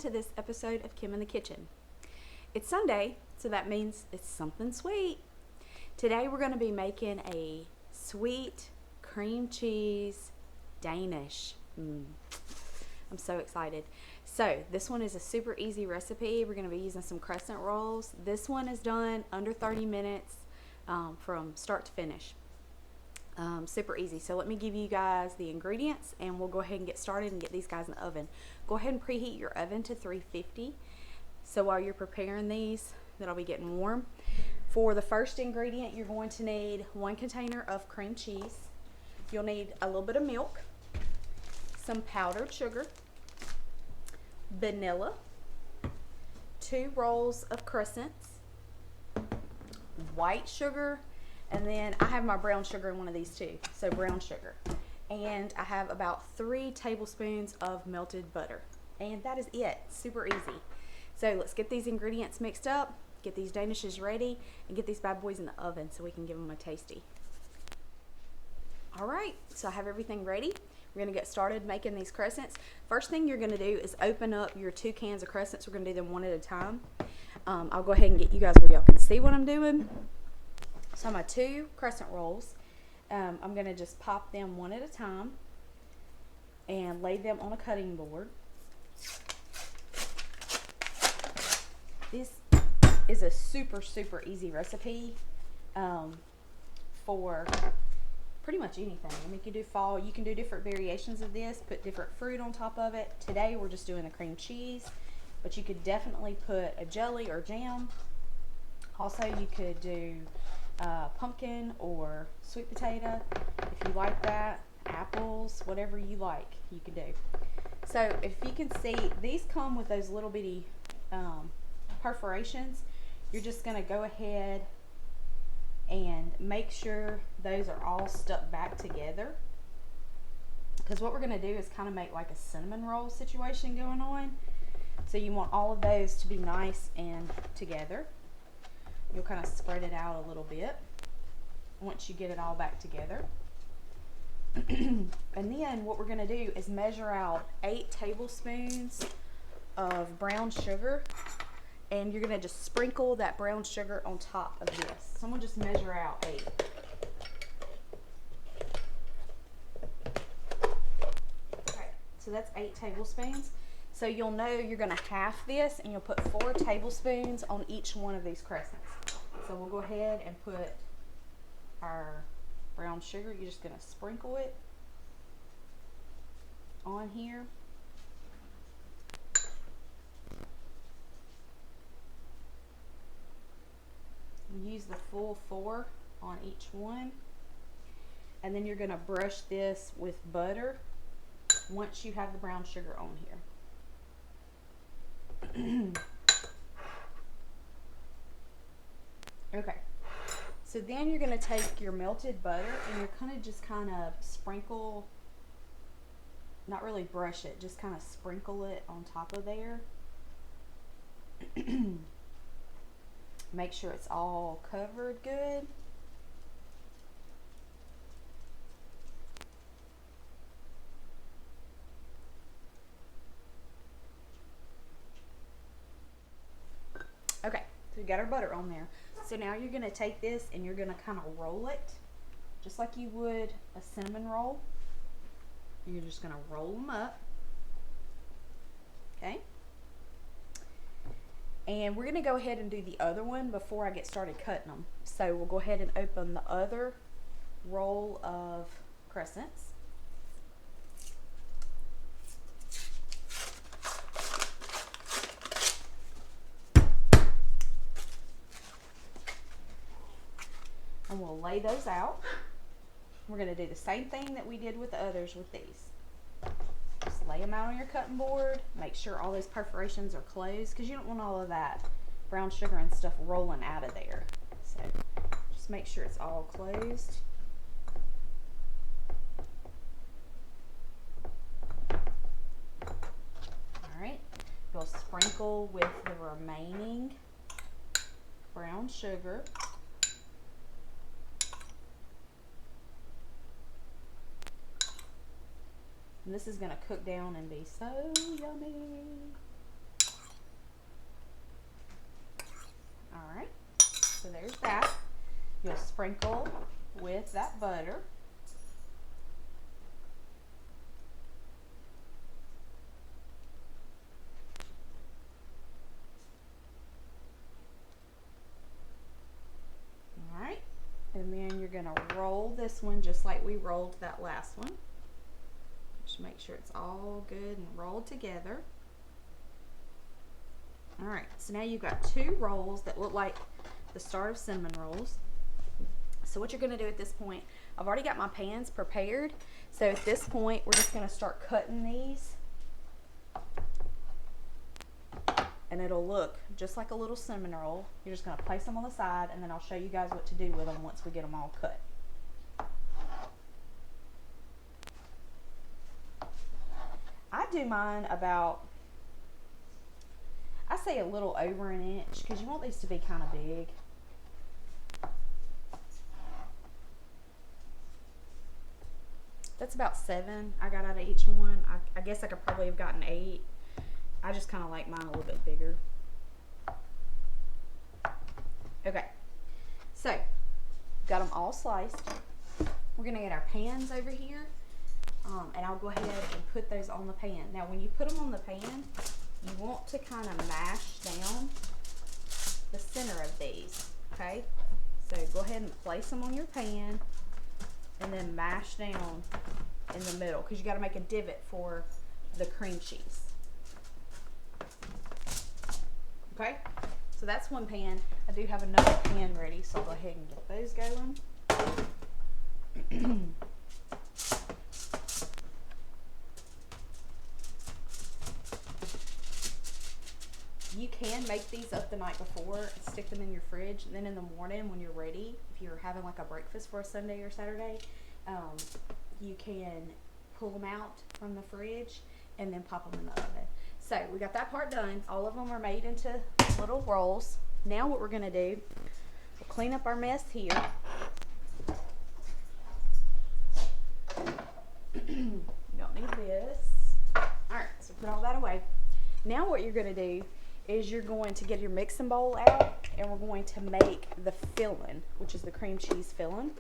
to this episode of Kim in the Kitchen. It's Sunday, so that means it's something sweet. Today we're going to be making a sweet cream cheese Danish. I'm so excited. So this one is a super easy recipe. We're going to be using some Crescent Rolls. This one is done under 30 minutes from start to finish. Super easy. So let me give you guys the ingredients and we'll go ahead and get started and get these guys in the oven. Go ahead and preheat your oven to 350. So while you're preparing these, that'll be getting warm. For the first ingredient, you're going to need 1 container of cream cheese. You'll need a little bit of milk, some powdered sugar, vanilla, 2 rolls of crescents, white sugar, and then I have my brown sugar in one of these too, so brown sugar. And I have about 3 tablespoons of melted butter. And that is it, super easy. So let's get these ingredients mixed up, get these Danishes ready, and get these bad boys in the oven so we can give them a tasty. All right, so I have everything ready. We're gonna get started making these crescents. First thing you're gonna do is open up your 2 cans of crescents. We're gonna do them one at a time. I'll go ahead and get you guys where y'all can see what I'm doing. So my 2 crescent rolls, I'm going to just pop them one at a time and lay them on a cutting board. This is a super easy recipe for pretty much anything. I mean, you can do fall, you can do different variations of this, put different fruit on top of it. Today we're just doing the cream cheese, but you could definitely put a jelly or jam. Also, you could do pumpkin or sweet potato if you like that, apples, whatever you like you can do. So if you can see, these come with those little bitty perforations. You're just going to go ahead and make sure those are all stuck back together, because what we're going to do is kind of make like a cinnamon roll situation going on. So you want all of those to be nice and together. You'll kind of spread it out a little bit once you get it all back together. And then what we're going to do is measure out 8 tablespoons of brown sugar, and you're going to just sprinkle that brown sugar on top of this. So I'm going to just measure out 8. Okay, so that's 8 tablespoons. So you'll know you're going to half this, and you'll put 4 tablespoons on each one of these crescents. So we'll go ahead and put our brown sugar. You're just going to sprinkle it on here. Use the full 4 on each one. And then you're going to brush this with butter once you have the brown sugar on here. Okay, so then you're going to take your melted butter and you're just kind of sprinkle, not really brush it, just kind of sprinkle it on top of there. Make sure it's all covered good. Okay, so we got our butter on there. So now you're going to take this and you're going to kind of roll it just like you would a cinnamon roll. You're just going to roll them up. Okay. And we're going to go ahead and do the other one before I get started cutting them. So we'll go ahead and open the other roll of crescents. And we'll lay those out. We're going to do the same thing that we did with the others with these. Just lay them out on your cutting board. Make sure all those perforations are closed, because you don't want all of that brown sugar and stuff rolling out of there. So just make sure it's all closed. Alright, you'll sprinkle with the remaining brown sugar. And this is going to cook down and be so yummy. there's that. You'll sprinkle with that butter. All right, and then you're gonna roll this one just like we rolled that last one. Just make sure it's all good and rolled together. All right, so now you've got 2 rolls that look like the start of cinnamon rolls. So what you're gonna do at this point, I've already got my pans prepared. So at this point, we're just gonna start cutting these. And it'll look just like a little cinnamon roll. You're just gonna place them on the side, and then I'll show you guys what to do with them once we get them all cut. I do mine about, I say a little over an inch, because you want these to be kind of big. That's about 7 I got out of each one. I guess I could probably have gotten 8. I just kind of like mine a little bit bigger. Okay, so got them all sliced. We're gonna get our pans over here, and I'll go ahead and put those on the pan. Now when you put them on the pan, you want to kind of mash down the center of these, okay? So go ahead and place them on your pan and then mash down in the middle, because you got to make a divot for the cream cheese. Okay, so that's one pan. I do have another pan ready, so I'll go ahead and get those going. You can make these up the night before and stick them in your fridge, and then in the morning when you're ready, if you're having like a breakfast for a Sunday or Saturday, you can pull them out from the fridge and then pop them in the oven. So we got that part done. All of them are made into little rolls. Now what we're gonna do, we'll clean up our mess here. You don't need this. All right, so put all that away. Now what you're gonna do is you're going to get your mixing bowl out, and we're going to make the filling, which is the cream cheese filling.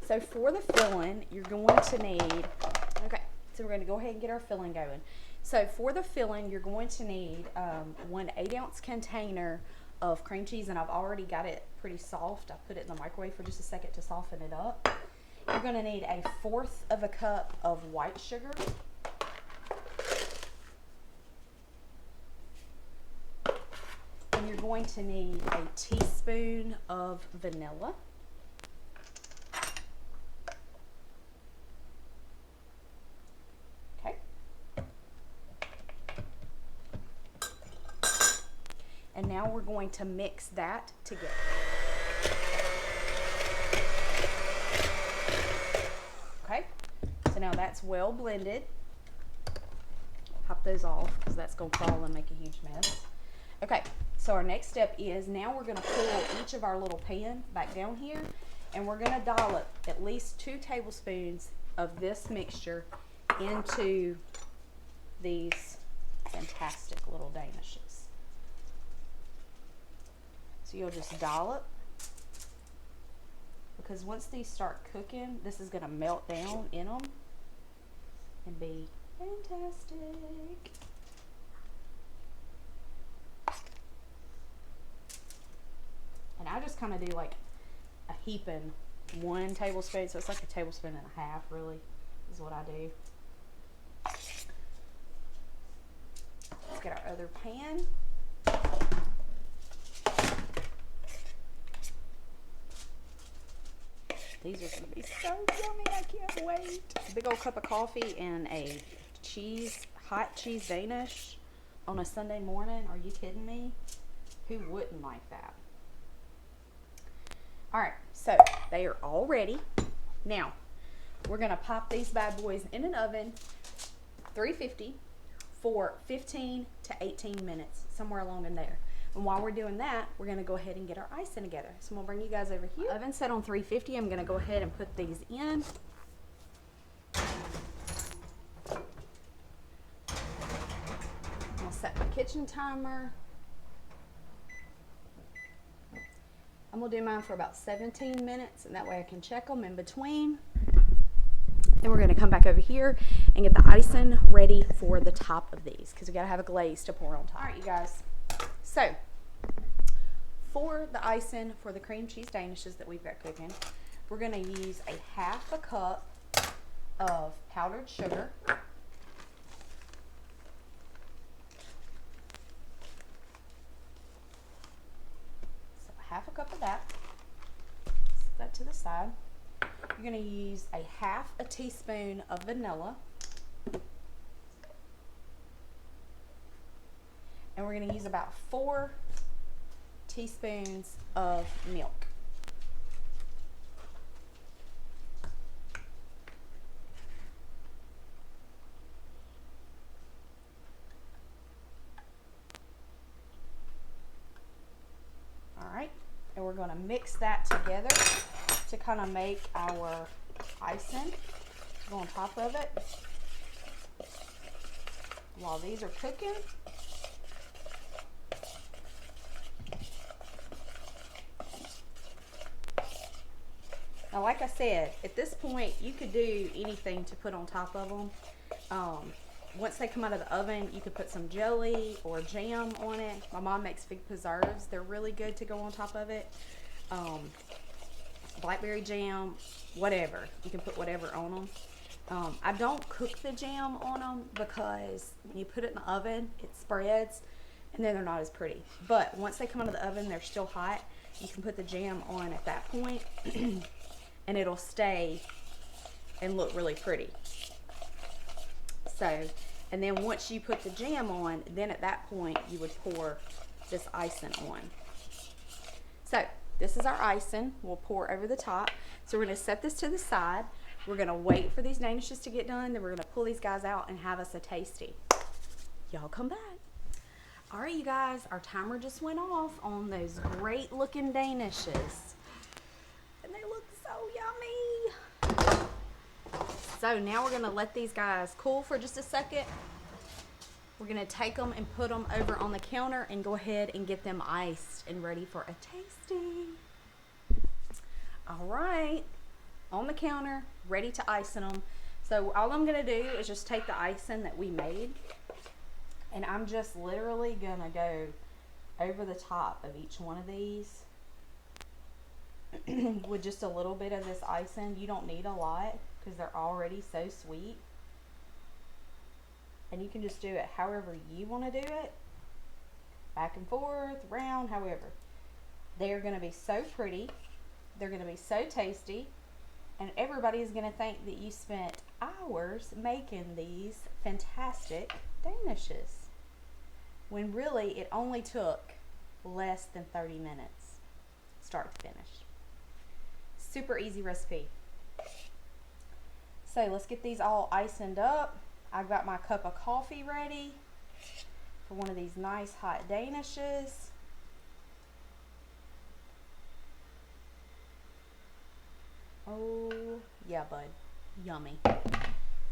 So for the filling, you're going to need, okay, so we're going to go ahead and get our filling going. So for the filling, you're going to need 1 8-ounce container of cream cheese, and I've already got it pretty soft. I put it in the microwave for just a second to soften it up. You're going to need 1/4 of a cup of white sugar. And you're going to need a teaspoon of vanilla. Okay. And now we're going to mix that together. Okay, so now that's well blended. Pop those off because that's going to fall and make a huge mess. Okay, so our next step is now we're going to pull each of our little pan back down here, and we're going to dollop at least 2 tablespoons of this mixture into these fantastic little Danishes. So you'll just dollop, because once these start cooking, this is going to melt down in them and be fantastic. And I just kind of do like a heaping 1 tablespoon, so it's like a tablespoon and a half, really, is what I do. Let's get our other pan. These are going to be so yummy, I can't wait. A big old cup of coffee and a hot cheese Danish on a Sunday morning. Are you kidding me? Who wouldn't like that? All right, so they are all ready. Now, we're gonna pop these bad boys in an oven, 350, for 15 to 18 minutes, somewhere along in there. And while we're doing that, we're gonna go ahead and get our icing together. So I'm gonna bring you guys over here. Oven set on 350, I'm gonna go ahead and put these in. I'll set my kitchen timer. I'm gonna do mine for about 17 minutes, and that way I can check them in between. Then we're gonna come back over here and get the icing ready for the top of these, because we gotta have a glaze to pour on top. All right, you guys. So for the icing for the cream cheese danishes that we've got cooking, we're gonna use a 1/2 cup of powdered sugar. So 1/2 cup of that. Set that to the side. You're going to use a 1/2 teaspoon of vanilla. And we're going to use about 4 teaspoons of milk. All right, and we're going to mix that together to kind of make our icing. Go on top of it while these are cooking. Now, like I said, at this point, you could do anything to put on top of them. Once they come out of the oven, you could put some jelly or jam on it. My mom makes fig preserves. They're really good to go on top of it. Blackberry jam, whatever. You can put whatever on them. I don't cook the jam on them because when you put it in the oven, it spreads and then they're not as pretty. But once they come out of the oven, they're still hot. You can put the jam on at that point and it'll stay and look really pretty. So, and then once you put the jam on, then at that point you would pour this icing on. So this is our icing. We'll pour over the top. So we're going to set this to the side. We're going to wait for these danishes to get done. Then we're going to pull these guys out and have us a tasty. Y'all come back. All right, you guys, our timer just went off on those great looking danishes. And they look so yummy. So now we're going to let these guys cool for just a second. We're going to take them and put them over on the counter and go ahead and get them iced and ready for a tasting. All right, on the counter, ready to icing them. So all I'm going to do is just take the icing that we made, and I'm just literally going to go over the top of each one of these with just a little bit of this icing. You don't need a lot because they're already so sweet. And you can just do it however you want to do it. Back and forth, round, however. They are going to be so pretty. They're going to be so tasty. And everybody is going to think that you spent hours making these fantastic danishes, when really it only took less than 30 minutes, start to finish. Super easy recipe. So let's get these all iced up. I've got my cup of coffee ready for one of these nice hot danishes. Oh, yeah, bud. Yummy.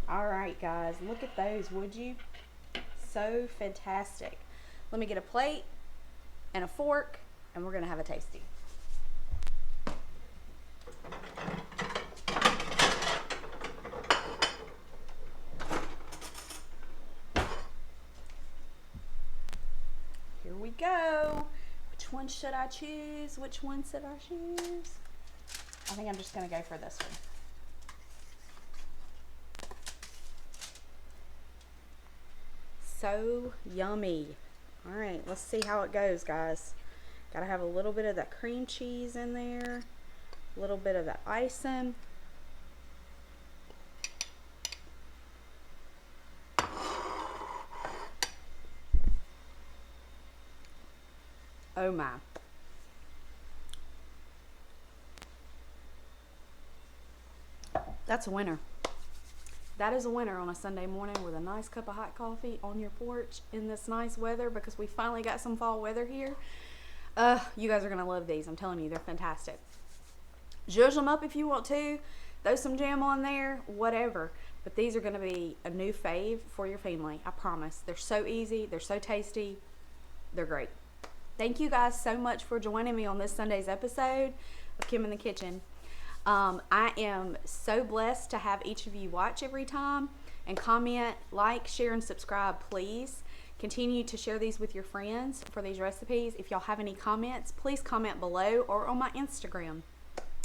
All right, guys, look at those, would you? So fantastic. Let me get a plate and a fork, and we're going to have a tasty. Here we go. Which one should I choose? Which one should I choose? I think I'm just going to go for this one. So yummy. All right, let's see how it goes, guys. Got to have a little bit of that cream cheese in there, a little bit of that icing. Oh my. That's a winner. That is a winner on a Sunday morning with a nice cup of hot coffee on your porch in this nice weather, because we finally got some fall weather here. You guys are going to love these. I'm telling you, they're fantastic. Zhuzh them up if you want to. Throw some jam on there, whatever. But these are going to be a new fave for your family. I promise. They're so easy. They're so tasty. They're great. Thank you guys so much for joining me on this Sunday's episode of Kim in the Kitchen. I am so blessed to have each of you watch every time and comment, like, share, and subscribe, please. Continue to share these with your friends for these recipes. If y'all have any comments, please comment below or on my Instagram.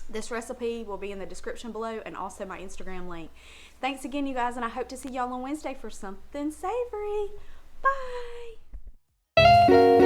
This recipe will be in the description below and also my Instagram link. Thanks again, you guys, and I hope to see y'all on Wednesday for something savory. Bye!